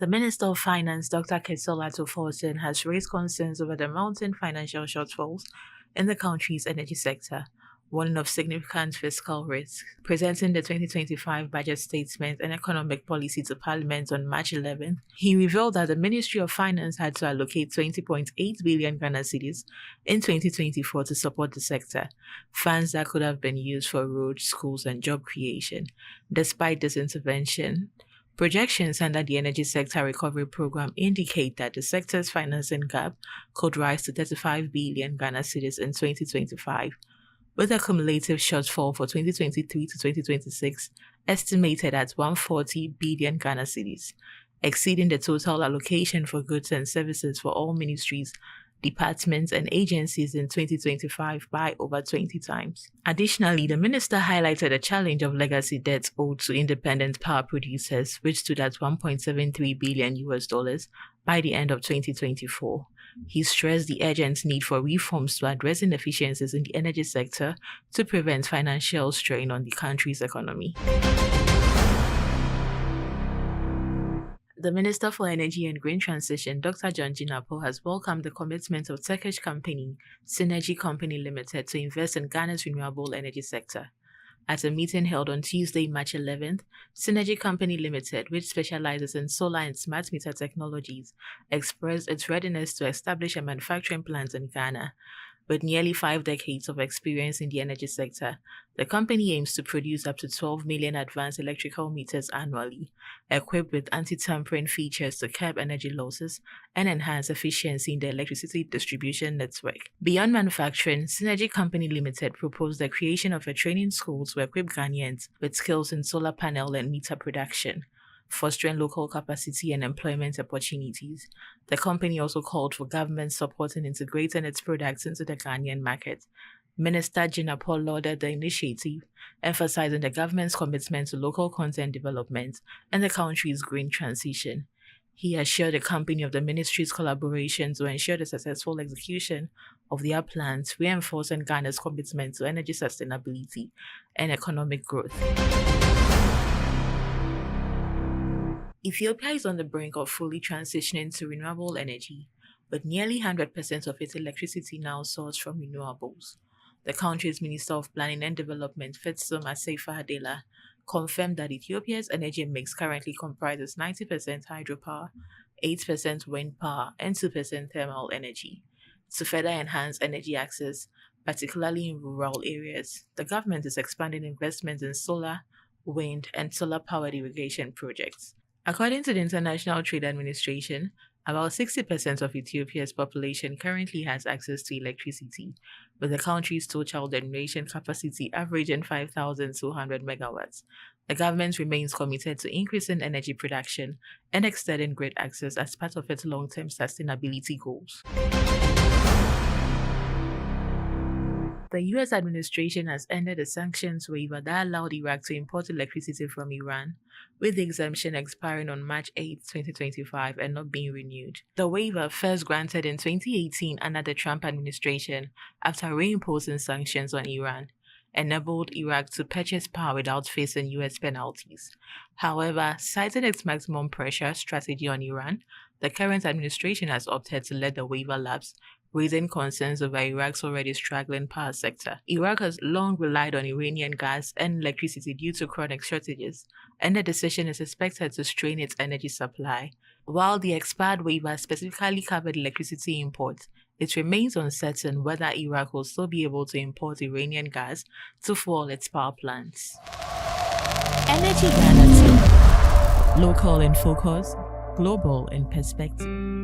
The Minister of Finance, Dr. Ketsola Toforson, has raised concerns over the mounting financial shortfalls in the country's energy sector, warning of significant fiscal risks. Presenting the 2025 budget statement and economic policy to Parliament on March 11, he revealed that the Ministry of Finance had to allocate 20.8 billion Ghana cedis in 2024 to support the sector, funds that could have been used for roads, schools, and job creation. Despite this intervention, projections under the Energy Sector Recovery Program indicate that the sector's financing gap could rise to 35 billion Ghana cedis in 2025, with a cumulative shortfall for 2023 to 2026 estimated at 140 billion Ghana cedis, exceeding the total allocation for goods and services for all ministries, departments, and agencies in 2025 by over 20 times. Additionally, the minister highlighted the challenge of legacy debts owed to independent power producers, which stood at $1.73 billion by the end of 2024. He stressed the urgent need for reforms to address inefficiencies in the energy sector to prevent financial strain on the country's economy. The Minister for Energy and Green Transition, Dr. John Jinapor, has welcomed the commitment of Turkish company Synergy Company Limited to invest in Ghana's renewable energy sector. At a meeting held on Tuesday, March 11th, Synergy Company Limited, which specializes in solar and smart meter technologies, expressed its readiness to establish a manufacturing plant in Ghana. With nearly 5 decades of experience in the energy sector, the company aims to produce up to 12 million advanced electrical meters annually, equipped with anti-tampering features to curb energy losses and enhance efficiency in the electricity distribution network. Beyond manufacturing, Synergy Company Limited proposed the creation of a training school to equip Ghanaians with skills in solar panel and meter production, fostering local capacity and employment opportunities. The company also called for government support in integrating its products into the Ghanaian market. Minister Jinapor lauded the initiative, emphasizing the government's commitment to local content development and the country's green transition. He assured the company of the ministry's collaboration to ensure the successful execution of their plans, reinforcing Ghana's commitment to energy sustainability and economic growth. Ethiopia is on the brink of fully transitioning to renewable energy, with nearly 100% of its electricity now sourced from renewables. The country's Minister of Planning and Development, Fiscal, Adela, confirmed that Ethiopia's energy mix currently comprises 90% hydropower, 8% wind power, and 2% thermal energy. To further enhance energy access, particularly in rural areas, the government is expanding investments in solar, wind, and solar-powered irrigation projects. According to the International Trade Administration, about 60% of Ethiopia's population currently has access to electricity, with the country's total generation capacity averaging 5,200 megawatts. The government remains committed to increasing energy production and extending grid access as part of its long-term sustainability goals. The U.S. administration has ended a sanctions waiver that allowed Iraq to import electricity from Iran, with the exemption expiring on March 8, 2025 and not being renewed. The waiver, first granted in 2018 under the Trump administration after reimposing sanctions on Iran, enabled Iraq to purchase power without facing U.S. penalties. However, citing its maximum pressure strategy on Iran, the current administration has opted to let the waiver lapse, raising concerns over Iraq's already struggling power sector. Iraq has long relied on Iranian gas and electricity due to chronic shortages, and the decision is expected to strain its energy supply. While the expired waiver specifically covered electricity imports, it remains uncertain whether Iraq will still be able to import Iranian gas to fuel its power plants. Energy Ghana, local in focus, global in perspective.